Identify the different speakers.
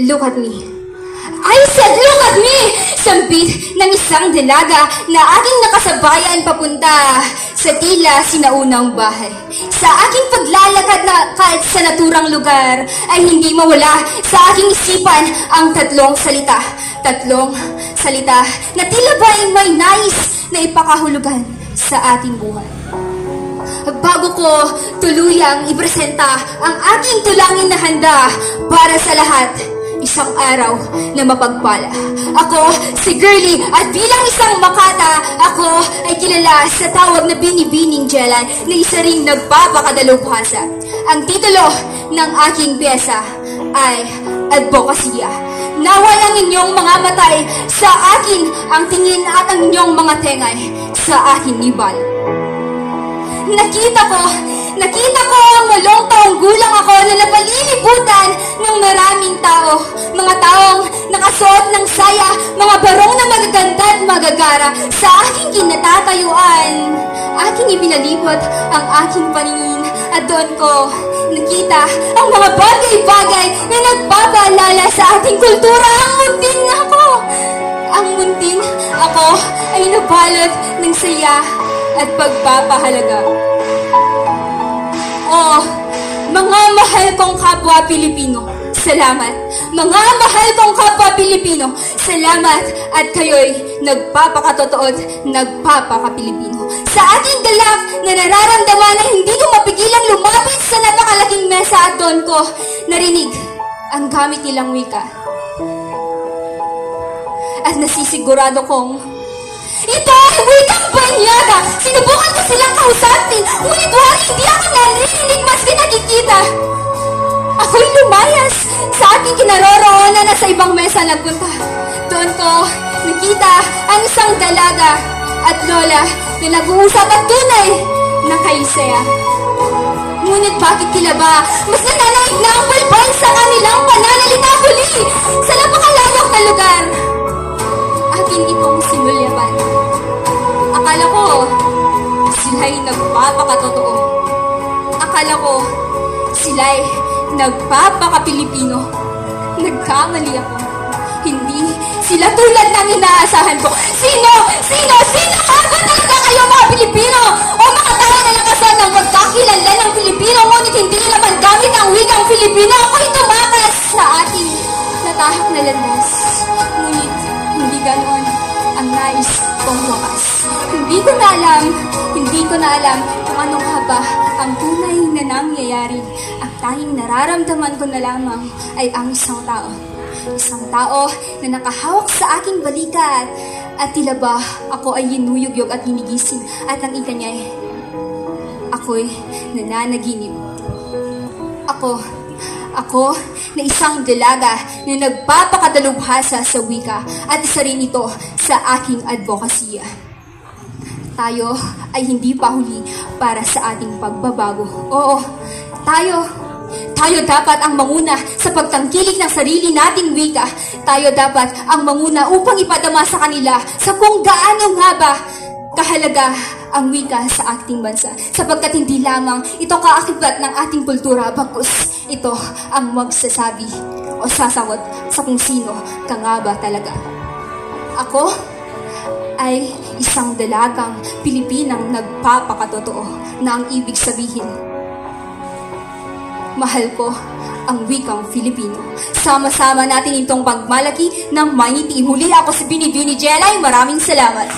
Speaker 1: Look at me. I said, look at me! Sambit ng isang dalaga na aking nakasabayan papunta sa tila sinaunang bahay. Sa aking paglalakad na kahit sa naturang lugar ay hindi mawala sa aking isipan ang tatlong salita. Tatlong salita na tila ba ay may nais na ipakahulugan sa ating buhay. Bago ko tuluyang ipresenta ang aking tulangin na handa para sa lahat, isang araw na mapagpala. Ako, si Girlie, at bilang isang Makata, ako ay kilala sa tawag na Binibining Jelay na isa ring nagpapakadalubhasa. Ang titulo ng aking pyesa ay Advokasya. Nawa ng inyong mga matay sa akin ang tingin at ang inyong mga tengay sa akin ibal. Nakita ko ang walong taong gulang ako na napalilibutan ng maraming tao. Mga taong nakasuot ng saya, mga barong na magaganda at magagara. Sa aking kinatatayuan, aking ipinalibot ang aking paningin at doon ko nakita ang mga bagay-bagay na nagpapaalala sa ating kultura. Ang munting ako ay nabalot ng saya at pagpapahalaga. Oh, mga mahal kong kapwa Pilipino, salamat. Mga mahal kong kapwa Pilipino, salamat at kayo'y nagpapakatotoo at nagpapakapilipino. Sa ating galak na nararamdaman na hindi ko mapigilang lumapit sa napakalaking mesa at doon ko narinig ang gamit nilang wika. At nasisigurado kong ito ay wikang banyaga! Sinubukan ko silang kausapin, ngunit hindi ako narinig maski nakikita. Ako'y lumayas sa aking kinaroroonan na sa ibang mesa nagpunta. Doon ko nakita ang isang dalaga at lola na nag-uusap at tunay na kaisaya. Ngunit bakit tila ba mas nananaig na ang balbal sa kanilang pananalita huli sa napakalawak na lugar? Akin itong sinulyapan. Akala ko, sila'y nagpapakatotoo. Akala ko, sila'y nagpapakapilipino. Nagkamali ako. Hindi sila tulad ng inaasahan ko. Sino nga ba talaga kayo mga Pilipino? O mga tao na nakasal ng pagkakilala ng Pilipino, ngunit hindi naman gamit ang wikang Pilipino. Ako'y tumakas sa ating natahak na landas. Ngunit hindi ganoon ang nais kong wakas. Hindi ko na alam kung ano nga ba ang tunay na nangyayari. Ang tanging nararamdaman ko na lamang ay ang isang tao. Isang tao na nakahawak sa aking balikat at tila ba ako ay yinuyugyog at ginigising at ang ika niya ay ako'y nananaginip. Ako na isang dalaga na nagpapakadalubhasa sa wika at isa rin ito sa aking advokasya. Tayo ay hindi pa huli para sa ating pagbabago. Oo, tayo dapat ang manguna sa pagtangkilik ng sarili nating wika. Tayo dapat ang manguna upang ipadama sa kanila sa kung gaano nga ba kahalaga ang wika sa ating bansa. Sapagkat hindi lamang ito kaakibat ng ating kultura, bagkus ito ang magsasabi o sasagot sa kung sino ka nga ba talaga. Ako ay isang dalagang Pilipinang nagpapakatotoo na ang ibig sabihin, mahal ko ang wikang Filipino. Sama-sama natin itong pagmalaki ng maingiti. Huli ako si Binibining Jelay. Maraming salamat.